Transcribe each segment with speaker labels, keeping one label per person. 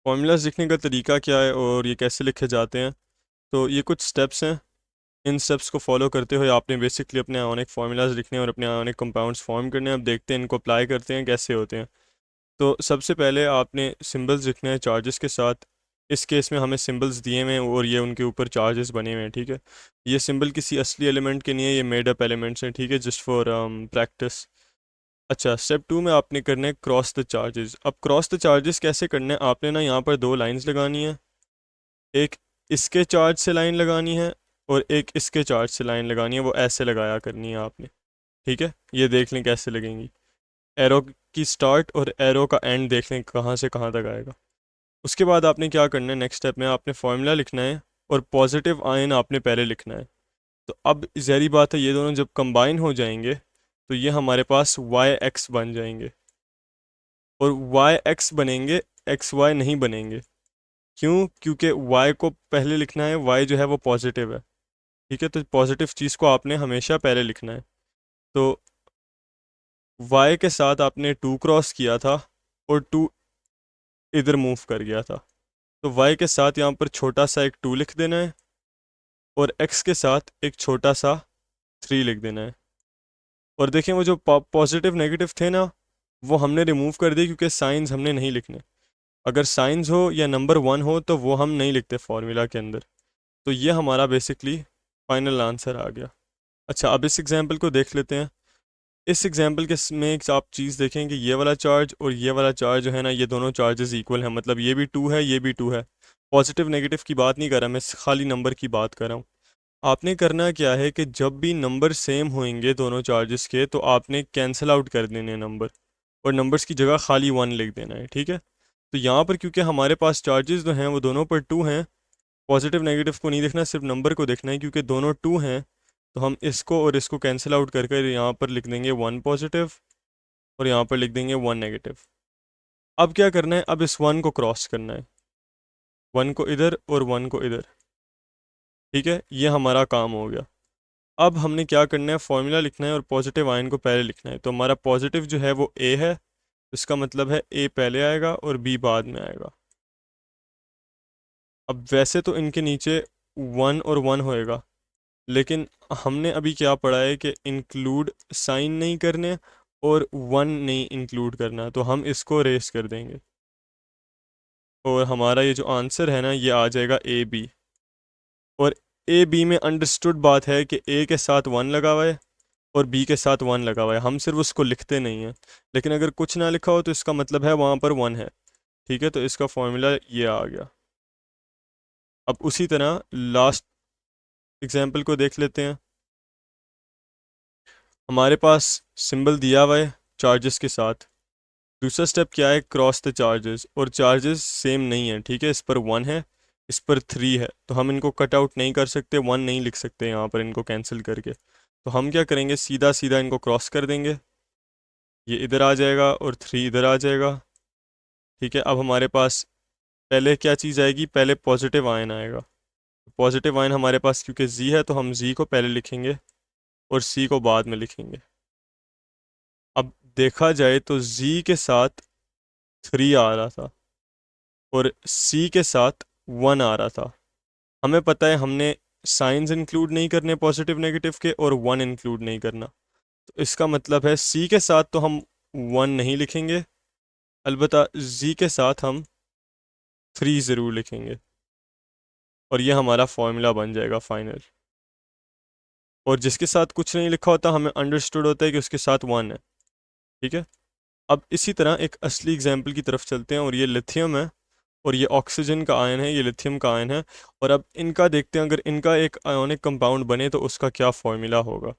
Speaker 1: Formulas लिखने का तरीका क्या है और ये कैसे लिखे जाते हैं। तो ये कुछ स्टेप्स हैं। इन स्टेप्स को फॉलो करते हुए आपने बेसिकली अपने आयोनिक फार्मूलाज लिखने हैं और अपने आयोनिक कंपाउंड्स फॉर्म करने हैं। अब देखते हैं इनको अप्लाई करते हैं कैसे होते हैं। तो सबसे पहले आपने सिंबल्स लिखने हैं चार्जेस के साथ। इस केस में हमें सिंबल्स दिए हुए हैं और ये उनके ऊपर चार्जेस बने हुए हैं, ठीक है। ये सिंबल किसी असली एलिमेंट के नहीं है, ये मेड अप एलिमेंट्स हैं, ठीक है, जस्ट फॉर प्रैक्टिस। अच्छा, स्टेप 2 में आपने करना है क्रॉस द चार्जेस। अब क्रॉस द चार्जेस कैसे करना है, आपने ना यहाँ पर दो लाइंस लगानी है। एक इसके चार्ज से लाइन लगानी है और एक इसके चार्ज से लाइन लगानी है, वो ऐसे लगाया करनी है आपने, ठीक है। ये देख लें कैसे लगेंगी। एरो की स्टार्ट और एरो का एंड देख लें कहाँ से कहाँ तक आएगा। उसके बाद आपने क्या करना है, नेक्स्ट स्टेप में आपने फॉर्मूला लिखना है और पॉजिटिव आयन आपने पहले लिखना है। तो अब जहरी बात है, ये दोनों जब कंबाइन हो जाएंगे तो ये हमारे पास वाई एक्स बन जाएंगे। और वाई एक्स बनेंगे, एक्स वाई नहीं बनेंगे। क्यों? क्योंकि वाई को पहले लिखना है, वाई जो है वो पॉजिटिव है, ठीक है। तो पॉजिटिव चीज़ को आपने हमेशा पहले लिखना है। तो वाई के साथ आपने टू क्रॉस किया था और टू इधर मूव कर गया था, तो वाई के साथ यहाँ पर छोटा सा एक टू लिख देना है और एक्स के साथ एक छोटा सा थ्री लिख देना है। और देखें वो जो पॉजिटिव नेगेटिव थे ना, वो हमने रिमूव कर दिए क्योंकि साइंस हमने नहीं लिखने। अगर साइंस हो या नंबर वन हो तो वो हम नहीं लिखते फॉर्मूला के अंदर। तो ये हमारा बेसिकली फाइनल आंसर आ गया। अच्छा, अब इस एग्जांपल को देख लेते हैं। इस एग्जांपल के में एक आप चीज़ देखें कि ये वाला चार्ज और ये वाला चार्ज जो है ना, ये दोनों चार्जेस इक्वल हैं, मतलब ये भी टू है ये भी टू है। पॉजिटिव नेगेटिव की बात नहीं कर रहा मैं, खाली नंबर की बात कर रहा हूँ। आपने करना क्या है कि जब भी नंबर सेम होंगे दोनों चार्जेस के, तो आपने कैंसिल आउट कर देने नंबर और नंबर्स की जगह खाली वन लिख देना है, ठीक है। तो यहाँ पर क्योंकि हमारे पास चार्जेस जो हैं वो दोनों पर टू हैं, पॉजिटिव नेगेटिव को नहीं देखना, सिर्फ नंबर को देखना है। क्योंकि दोनों टू हैं तो हम इसको और इसको कैंसिल आउट कर कर यहाँ पर लिख देंगे वन पॉजिटिव और यहाँ पर लिख देंगे वन नेगेटिव। अब क्या करना है, अब इस वन को क्रॉस करना है, वन को इधर और वन को इधर, ठीक है। ये हमारा काम हो गया। अब हमने क्या करना है, फॉर्मूला लिखना है और पॉजिटिव आयन को पहले लिखना है। तो हमारा पॉजिटिव जो है वो ए है, इसका मतलब है ए पहले आएगा और बी बाद में आएगा। अब वैसे तो इनके नीचे वन और वन होएगा, लेकिन हमने अभी क्या पढ़ा है कि इंक्लूड साइन नहीं करने और वन नहीं इंक्लूड करना, तो हम इसको रेस कर देंगे और हमारा ये जो आंसर है ना, ये आ जाएगा ए बी। और ए बी में अंडरस्टूड बात है कि ए के साथ वन लगा हुआ है और बी के साथ वन लगा हुआ है, हम सिर्फ उसको लिखते नहीं हैं। लेकिन अगर कुछ ना लिखा हो तो इसका मतलब है वहाँ पर वन है, ठीक है। तो इसका फॉर्मूला ये आ गया। अब उसी तरह लास्ट एग्जाम्पल को देख लेते हैं। हमारे पास सिंबल दिया हुआ है चार्जेस के साथ। दूसरा स्टेप क्या है, क्रॉस द चार्जेस। और चार्जेस सेम नहीं है, ठीक है। इस पर वन है, इस पर थ्री है, तो हम इनको कट आउट नहीं कर सकते, वन नहीं लिख सकते यहाँ पर इनको कैंसिल करके। तो हम क्या करेंगे, सीधा सीधा इनको क्रॉस कर देंगे, ये इधर आ जाएगा और थ्री इधर आ जाएगा, ठीक है। अब हमारे पास पहले क्या चीज़ आएगी, पहले पॉजिटिव आयन आएगा। पॉजिटिव आयन हमारे पास क्योंकि जी है तो हम जी को पहले लिखेंगे और सी को बाद में लिखेंगे। अब देखा जाए तो जी के साथ थ्री आ रहा था और सी के साथ वन आ रहा था। हमें पता है हमने साइंस इंक्लूड नहीं करने पॉजिटिव नेगेटिव के और वन इंक्लूड नहीं करना। तो इसका मतलब है सी के साथ तो हम वन नहीं लिखेंगे, अलबत्ता जी के साथ हम थ्री ज़रूर लिखेंगे और ये हमारा फॉर्मूला बन जाएगा फाइनल। और जिसके साथ कुछ नहीं लिखा होता हमें अंडरस्टूड होता है कि उसके साथ वन है, ठीक है। अब इसी तरह एक असली एग्जाम्पल की तरफ चलते हैं और ये लिथियम है और ये ऑक्सीजन का आयन है, ये लिथियम का आयन है। और अब इनका देखते हैं, अगर इनका एक आयोनिक कंपाउंड बने तो उसका क्या फॉर्मूला होगा।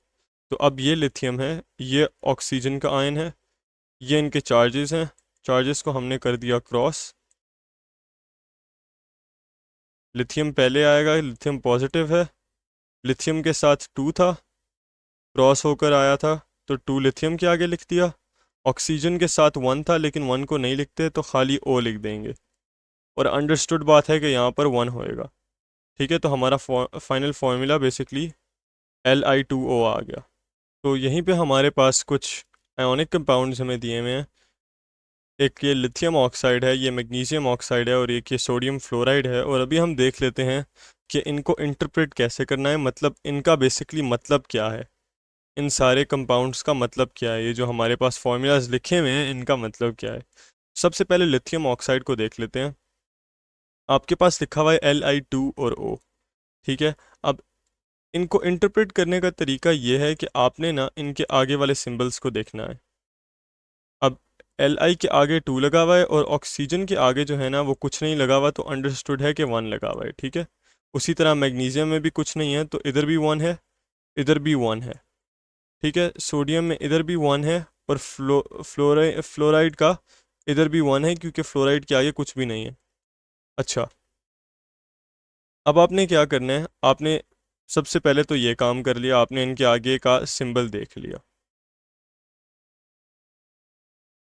Speaker 1: तो अब ये लिथियम है, ये ऑक्सीजन का आयन है, ये इनके चार्जेस हैं। चार्जेस को हमने कर दिया क्रॉस, लिथियम पहले आएगा, लिथियम पॉजिटिव है, लिथियम के साथ टू था, क्रॉस होकर आया था तो टू लिथियम के आगे लिख दिया। ऑक्सीजन के साथ वन था लेकिन वन को नहीं लिखते तो खाली ओ लिख देंगे। और अंडरस्टूड बात है कि यहाँ पर वन होएगा, ठीक है। तो हमारा फाइनल फार्मूला बेसिकली Li2O आ गया। तो यहीं पे हमारे पास कुछ आयोनिक कंपाउंड्स हमें दिए हुए हैं। एक ये लिथियम ऑक्साइड है, ये मैग्नीशियम ऑक्साइड है और एक ये सोडियम फ्लोराइड है। और अभी हम देख लेते हैं कि इनको इंटरप्रेट कैसे करना है, मतलब इनका बेसिकली मतलब क्या है, इन सारे कंपाउंड्स का मतलब क्या है, ये जो हमारे पास फॉर्मूलाज लिखे हुए हैं इनका मतलब क्या है। सबसे पहले लिथियम ऑक्साइड को देख लेते हैं। आपके पास लिखा हुआ है Li2 और O, ठीक है। अब इनको इंटरप्रेट करने का तरीका ये है कि आपने ना इनके आगे वाले सिंबल्स को देखना है। अब Li के आगे 2 लगा हुआ है और ऑक्सीजन के आगे जो है ना वो कुछ नहीं लगा हुआ, तो अंडरस्टूड है कि 1 लगा हुआ है, ठीक है। उसी तरह मैग्नीशियम में भी कुछ नहीं है, तो इधर भी 1 है, इधर भी 1 है, ठीक है। सोडियम में इधर भी 1 है और फ्लोराइड का इधर भी 1 है, क्योंकि फ्लोराइड के आगे कुछ भी नहीं है। अच्छा, अब आपने क्या करना है, आपने सबसे पहले तो ये काम कर लिया, आपने इनके आगे का सिंबल देख लिया।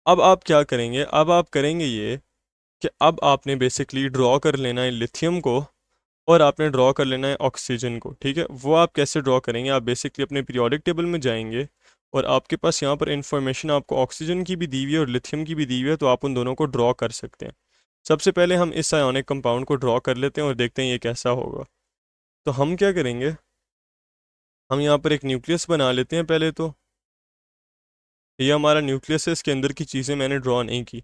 Speaker 1: अब आप क्या करेंगे, अब आप करेंगे ये कि अब आपने बेसिकली ड्रॉ कर लेना है लिथियम को और आपने ड्रॉ कर लेना है ऑक्सीजन को, ठीक है। वो आप कैसे ड्रॉ करेंगे, आप बेसिकली अपने पीरियोडिक टेबल में जाएंगे और आपके पास यहाँ पर इंफॉर्मेशन आपको ऑक्सीजन की भी दी हुई है और लिथियम की भी दी हुई है, तो आप उन दोनों को ड्रॉ कर सकते हैं। सबसे पहले हम इस आयोनिक कंपाउंड को ड्रॉ कर लेते हैं और देखते हैं ये कैसा होगा। तो हम क्या करेंगे, हम यहाँ पर एक न्यूक्लियस बना लेते हैं पहले तो। ये हमारा न्यूक्लियस है, इसके अंदर की चीज़ें मैंने ड्रॉ नहीं की।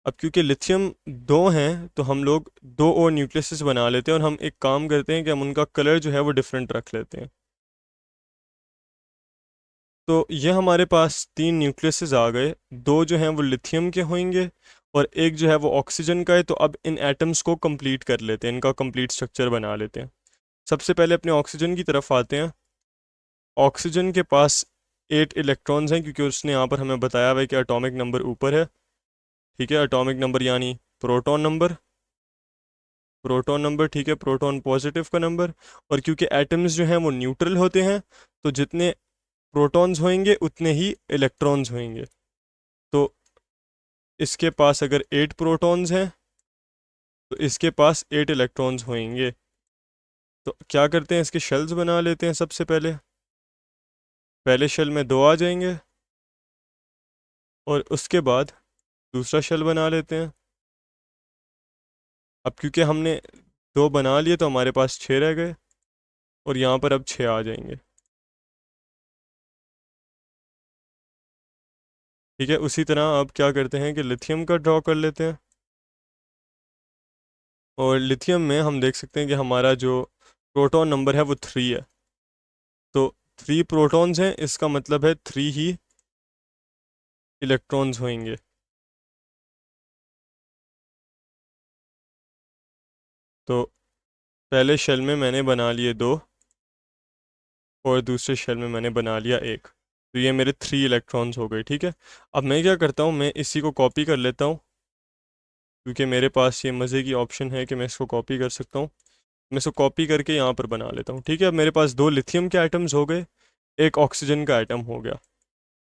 Speaker 1: अब क्योंकि लिथियम दो हैं तो हम लोग दो और न्यूक्लियसेस बना लेते हैं और हम एक काम करते हैं कि हम उनका कलर जो है वो डिफरेंट रख लेते हैं। तो ये हमारे पास 3 न्यूक्लियसेस आ गए, दो जो हैं वो लिथियम के होंगे और एक जो है वो ऑक्सीजन का है। तो अब इन एटम्स को कंप्लीट कर लेते हैं, इनका कंप्लीट स्ट्रक्चर बना लेते हैं। सबसे पहले अपने ऑक्सीजन की तरफ आते हैं। ऑक्सीजन के पास 8 इलेक्ट्रॉन्स हैं, क्योंकि उसने यहाँ पर हमें बताया हुआ है कि एटॉमिक नंबर ऊपर है, ठीक है। एटॉमिक नंबर यानी प्रोटॉन नंबर, प्रोटॉन नंबर, ठीक है, प्रोटॉन पॉजिटिव का नंबर। और क्योंकि एटम्स जो हैं वो न्यूट्रल होते हैं, तो जितने प्रोटॉन्स होंगे उतने ही इलेक्ट्रॉन्स होंगे। तो इसके पास अगर 8 प्रोटॉन्स हैं तो इसके पास 8 इलेक्ट्रॉन्स होंगे। तो क्या करते हैं, इसके शेल्स बना लेते हैं। सबसे पहले पहले शेल में दो आ जाएंगे और उसके बाद दूसरा शेल बना लेते हैं। अब क्योंकि हमने दो बना लिए तो हमारे पास 6 रह गए और यहाँ पर अब 6 आ जाएंगे, ठीक है। उसी तरह अब क्या करते हैं कि लिथियम का ड्रॉ कर लेते हैं। और लिथियम में हम देख सकते हैं कि हमारा जो प्रोटॉन नंबर है वो 3 है। तो 3 प्रोटॉन्स हैं, इसका मतलब है 3 ही इलेक्ट्रॉन्स होंगे। तो पहले शेल में मैंने बना लिए दो और दूसरे शेल में मैंने बना लिया एक, तो ये मेरे 3 इलेक्ट्रॉन्स हो गए, ठीक है। अब मैं क्या करता हूँ, मैं इसी को कॉपी कर लेता हूँ, क्योंकि मेरे पास ये मज़े की ऑप्शन है कि मैं इसको कॉपी कर सकता हूँ। मैं इसको कॉपी करके यहाँ पर बना लेता हूँ, ठीक है। अब मेरे पास दो लिथियम के आइटम्स हो गए, एक ऑक्सीजन का आइटम हो गया।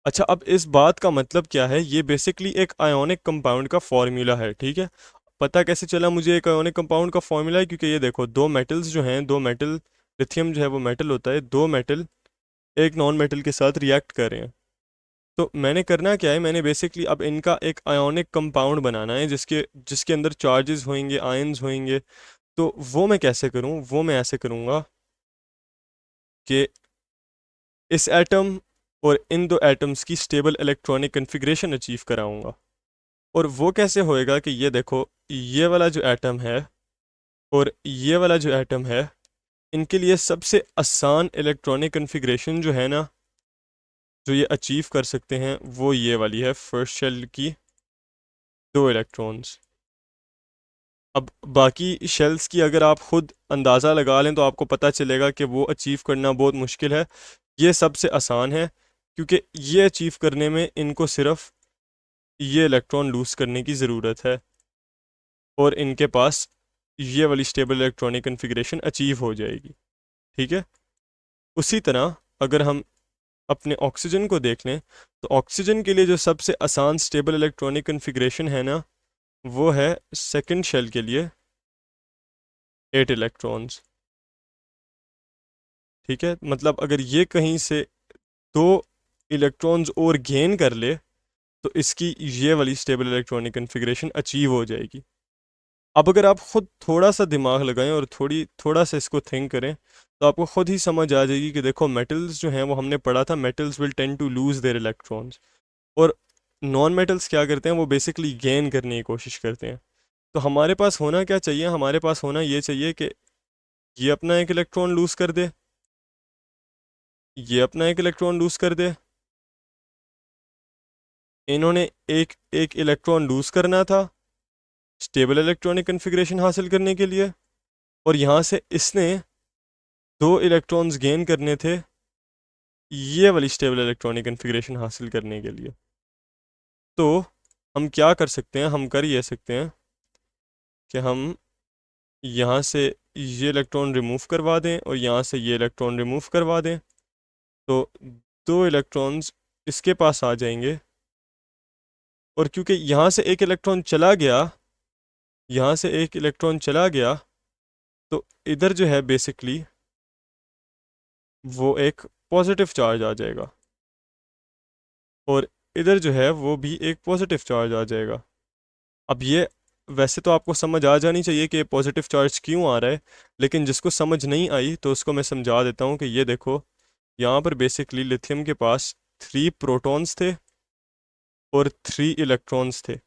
Speaker 1: अच्छा, अब इस बात का मतलब क्या है, ये बेसिकली एक आयोनिक कंपाउंड का फॉर्मूला है, ठीक है। पता कैसे चला मुझे एक आयोनिक कंपाउंड का फॉर्मूला है, क्योंकि ये देखो दो मेटल्स जो हैं, दो मेटल, लिथियम जो है वो मेटल होता है, दो मेटल एक नॉन मेटल के साथ रिएक्ट कर रहे हैं। तो मैंने करना क्या है, मैंने बेसिकली अब इनका एक आयोनिक कंपाउंड बनाना है जिसके जिसके अंदर चार्जेस होंगे, आयंस होंगे। तो वो मैं कैसे करूँ, वो मैं ऐसे करूँगा कि इस एटम और इन दो एटम्स की स्टेबल इलेक्ट्रॉनिक कन्फिग्रेशन अचीव कराऊंगा। और वो कैसे होएगा कि ये देखो, ये वाला जो एटम है और ये वाला जो एटम है, इनके लिए सबसे आसान इलेक्ट्रॉनिक कन्फिग्रेशन जो है ना, जो ये अचीव कर सकते हैं, वो ये वाली है, फर्स्ट शेल की 2 इलेक्ट्रॉन्स। अब बाकी शेल्स की अगर आप खुद अंदाज़ा लगा लें तो आपको पता चलेगा कि वो अचीव करना बहुत मुश्किल है। ये सबसे आसान है, क्योंकि ये अचीव करने में इनको सिर्फ ये इलेक्ट्रॉन लूज करने की ज़रूरत है और इनके पास ये वाली स्टेबल इलेक्ट्रॉनिक कन्फिग्रेशन अचीव हो जाएगी, ठीक है। उसी तरह अगर हम अपने ऑक्सीजन को देख लें, तो ऑक्सीजन के लिए जो सबसे आसान स्टेबल इलेक्ट्रॉनिक कन्फिग्रेशन है ना, वो है सेकंड शेल के लिए 8 इलेक्ट्रॉन्स, ठीक है। मतलब अगर ये कहीं से 2 इलेक्ट्रॉन्स और गेन कर ले तो इसकी ये वाली स्टेबल इलेक्ट्रॉनिक कन्फिग्रेशन अचीव हो जाएगी। अब अगर आप ख़ुद थोड़ा सा दिमाग लगाएं और थोड़ा सा इसको थिंक करें तो आपको ख़ुद ही समझ आ जाएगी कि देखो मेटल्स जो हैं वो हमने पढ़ा था, metals will tend to lose their electrons, और नॉन मेटल्स क्या करते हैं, वो बेसिकली गेन करने की कोशिश करते हैं। तो हमारे पास होना क्या चाहिए, हमारे पास होना ये चाहिए कि ये अपना एक इलेक्ट्रॉन लूज़ कर दे, ये अपना एक इलेक्ट्रॉन लूज़ कर दे, इन्होंने एक एक इलेक्ट्रॉन लूज़ करना था स्टेबल इलेक्ट्रॉनिक कन्फिग्रेशन हासिल करने के लिए, और यहाँ से इसने दो इलेक्ट्रॉन्स गेन करने थे ये वाली स्टेबल इलेक्ट्रॉनिक कन्फिग्रेशन हासिल करने के लिए। तो हम क्या कर सकते हैं, हम कर ये सकते हैं कि हम यहाँ से ये इलेक्ट्रॉन रिमूव करवा दें और यहाँ से ये इलेक्ट्रॉन रिमूव करवा दें, तो दो इलेक्ट्रॉन्स इसके पास आ जाएंगे, और क्योंकि यहाँ से एक इलेक्ट्रॉन चला गया, यहाँ से एक इलेक्ट्रॉन चला गया, तो इधर जो है बेसिकली वो एक पॉजिटिव चार्ज आ जाएगा, और इधर जो है वो भी एक पॉजिटिव चार्ज आ जाएगा। अब ये वैसे तो आपको समझ आ जानी चाहिए कि पॉजिटिव चार्ज क्यों आ रहा है, लेकिन जिसको समझ नहीं आई तो उसको मैं समझा देता हूँ कि ये देखो, यहाँ पर बेसिकली लिथियम के पास 3 प्रोटॉन्स थे और 3 इलेक्ट्रॉन्स थे।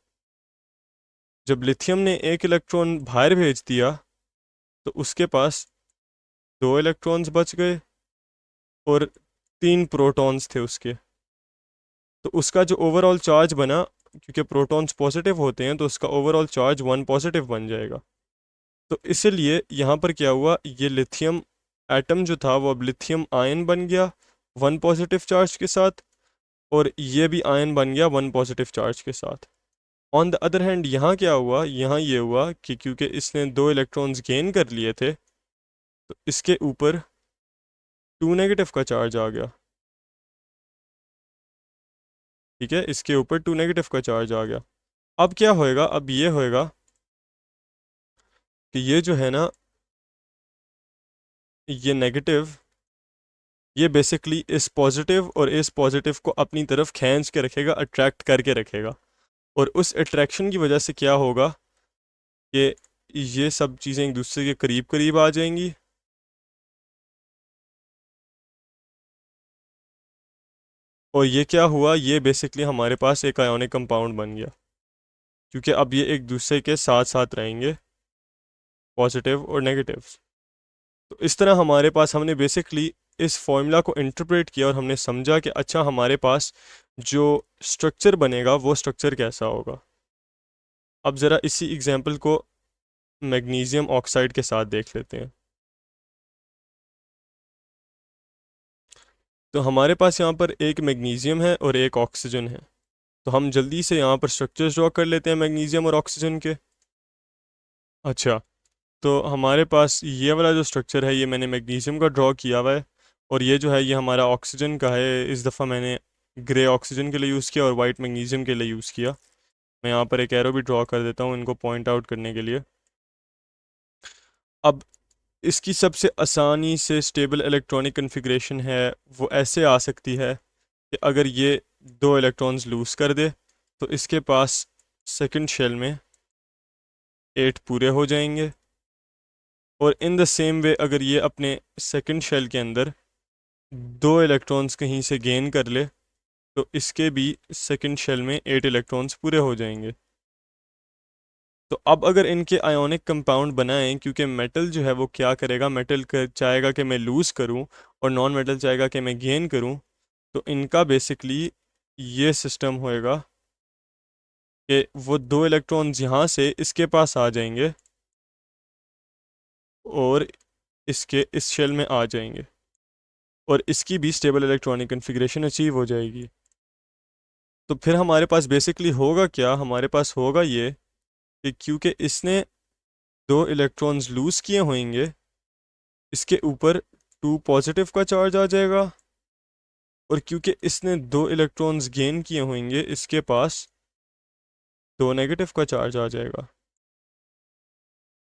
Speaker 1: जब लिथियम ने एक इलेक्ट्रॉन बाहर भेज दिया तो उसके पास 2 इलेक्ट्रॉन्स बच गए और 3 प्रोटॉन्स थे उसके। तो उसका जो ओवरऑल चार्ज बना, क्योंकि प्रोटॉन्स पॉजिटिव होते हैं, तो उसका ओवरऑल चार्ज 1 पॉजिटिव बन जाएगा। तो इसलिए यहाँ पर क्या हुआ, ये लिथियम एटम जो था वो अब लिथियम आयन बन गया 1 पॉजिटिव चार्ज के साथ, और ये भी आयन बन गया 1 पॉजिटिव चार्ज के साथ। ऑन द अदर हैंड यहाँ क्या हुआ, यहाँ ये हुआ कि क्योंकि इसने 2 इलेक्ट्रॉन्स गेन कर लिए थे तो इसके ऊपर 2 नेगेटिव का चार्ज आ गया। ठीक है, इसके ऊपर 2 नेगेटिव का चार्ज आ गया। अब क्या होएगा, अब ये होएगा कि ये जो है ना, ये नेगेटिव, ये बेसिकली इस पॉजिटिव और इस पॉजिटिव को अपनी तरफ खींच के रखेगा, अट्रैक्ट करके रखेगा, और उस अट्रैक्शन की वजह से क्या होगा कि ये सब चीज़ें एक दूसरे के करीब करीब आ जाएंगी, और ये क्या हुआ, ये बेसिकली हमारे पास एक आयोनिक कंपाउंड बन गया, क्योंकि अब ये एक दूसरे के साथ साथ रहेंगे, पॉजिटिव और नेगेटिव। तो इस तरह हमारे पास, हमने बेसिकली इस फॉर्मूला को इंटरप्रेट किया और हमने समझा कि अच्छा हमारे पास जो स्ट्रक्चर बनेगा वो स्ट्रक्चर कैसा होगा। अब ज़रा इसी एग्जांपल को मैग्नीशियम ऑक्साइड के साथ देख लेते हैं। तो हमारे पास यहाँ पर एक मैग्नीशियम है और एक ऑक्सीजन है, तो हम जल्दी से यहाँ पर स्ट्रक्चर्स ड्रॉ कर लेते हैं मैग्नीशियम और ऑक्सीजन के। अच्छा, तो हमारे पास ये वाला जो स्ट्रक्चर है ये मैंने मैग्नीशियम का ड्रॉ किया हुआ है, और ये जो है ये हमारा ऑक्सीजन का है। इस दफ़ा मैंने ग्रे ऑक्सीजन के लिए यूज़ किया और वाइट मैग्नीशियम के लिए यूज़ किया। मैं यहाँ पर एक एरो भी ड्रॉ कर देता हूँ इनको पॉइंट आउट करने के लिए। अब इसकी सबसे आसानी से स्टेबल इलेक्ट्रॉनिक कन्फिग्रेशन है वो ऐसे आ सकती है कि अगर ये 2 इलेक्ट्रॉन्स लूज़ कर दे तो इसके पास सेकंड शेल में 8 पूरे हो जाएंगे, और इन द सेम वे अगर ये अपने सेकंड शेल के अंदर 2 इलेक्ट्रॉन्स कहीं से गेन कर ले तो इसके भी सेकंड शेल में 8 इलेक्ट्रॉन्स पूरे हो जाएंगे। तो अब अगर इनके आयोनिक कंपाउंड बनाएं, क्योंकि मेटल जो है वो क्या करेगा, मेटल चाहेगा कि मैं लूज़ करूं और नॉन मेटल चाहेगा कि मैं गेन करूं, तो इनका बेसिकली ये सिस्टम होएगा कि वो 2 इलेक्ट्रॉन्स यहाँ से इसके पास आ जाएंगे और इसके इस शेल में आ जाएंगे, और इसकी भी स्टेबल इलेक्ट्रॉनिक कन्फिग्रेशन अचीव हो जाएगी। तो फिर हमारे पास बेसिकली होगा क्या, हमारे पास होगा ये कि क्योंकि इसने 2 इलेक्ट्रॉन्स लूज़ किए होंगे, इसके ऊपर 2 पॉजिटिव का चार्ज आ जाएगा, और क्योंकि इसने 2 इलेक्ट्रॉन्स गेन किए होंगे इसके पास 2 नेगेटिव का चार्ज आ जाएगा।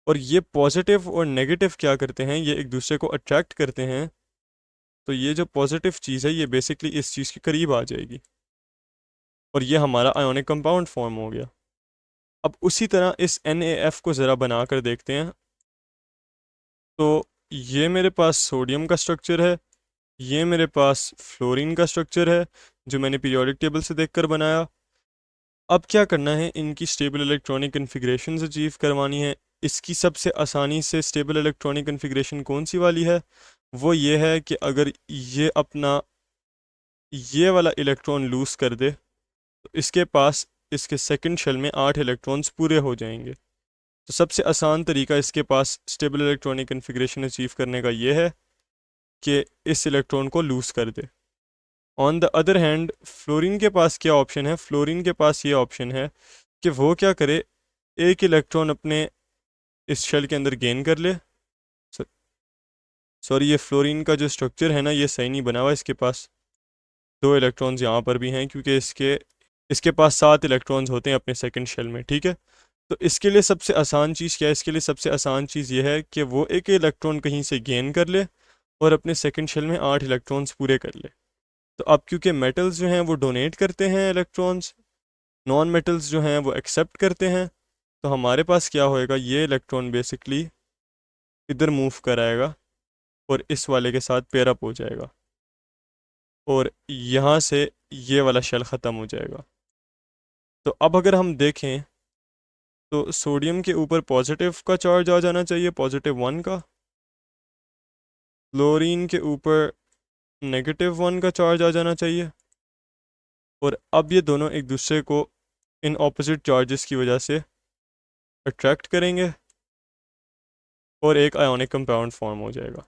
Speaker 1: और ये पॉजिटिव और नेगेटिव क्या करते हैं, ये एक दूसरे को अट्रैक्ट करते हैं, तो ये जो पॉजिटिव चीज़ है ये बेसिकली इस चीज़ के करीब आ जाएगी। और ये हमारा आयोनिक कंपाउंड फॉर्म हो गया। अब उसी तरह इस NaF को ज़रा बना कर देखते हैं। तो ये मेरे पास सोडियम का स्ट्रक्चर है, ये मेरे पास फ्लोरीन का स्ट्रक्चर है जो मैंने पीरियोडिक टेबल से देखकर बनाया। अब क्या करना है, इनकी स्टेबल इलेक्ट्रॉनिक कन्फिग्रेशन अचीव करवानी है। इसकी सबसे आसानी से स्टेबल इलेक्ट्रॉनिक कन्फिग्रेशन कौन सी वाली है, वो ये है कि अगर ये अपना ये वाला इलेक्ट्रॉन लूज कर दे तो इसके पास इसके सेकंड शेल में 8 इलेक्ट्रॉन्स पूरे हो जाएंगे। तो सबसे आसान तरीका इसके पास स्टेबल इलेक्ट्रॉनिक कन्फिग्रेशन अचीव करने का ये है कि इस इलेक्ट्रॉन को लूज कर दे। On the other hand fluorine के पास क्या ऑप्शन है, फ्लोरीन के पास ये ऑप्शन है कि वो क्या करे, एक इलेक्ट्रॉन अपने इस शेल के अंदर गेन कर ले। सॉरी, ये फ्लोरीन का जो स्ट्रक्चर है ना, ये सही नहीं बना हुआ। इसके पास 2 इलेक्ट्रॉन्स यहाँ पर भी हैं क्योंकि इसके पास 7 इलेक्ट्रॉन्स होते हैं अपने सेकंड शेल में, ठीक है। तो इसके लिए सबसे आसान चीज़ क्या है, इसके लिए सबसे आसान चीज़ ये है कि वो एक इलेक्ट्रॉन कहीं से गेन कर ले और अपने सेकंड शेल में 8 इलेक्ट्रॉन्स पूरे कर ले। तो अब क्योंकि मेटल्स जो हैं वो डोनेट करते हैं इलेक्ट्रॉन्स, नॉन मेटल्स जो हैं वो एक्सेप्ट करते हैं, तो हमारे पास क्या होएगा, ये इलेक्ट्रॉन बेसिकली इधर मूव कराएगा और इस वाले के साथ पेयर अप हो जाएगा और यहाँ से ये वाला शेल ख़त्म हो जाएगा। तो अब अगर हम देखें तो सोडियम के ऊपर पॉजिटिव का चार्ज आ जाना चाहिए, +1 का। क्लोरीन के ऊपर -1 का चार्ज आ जाना चाहिए। और अब ये दोनों एक दूसरे को इन ऑपोजिट चार्जेस की वजह से अट्रैक्ट करेंगे और एक आयोनिक कंपाउंड फॉर्म हो जाएगा।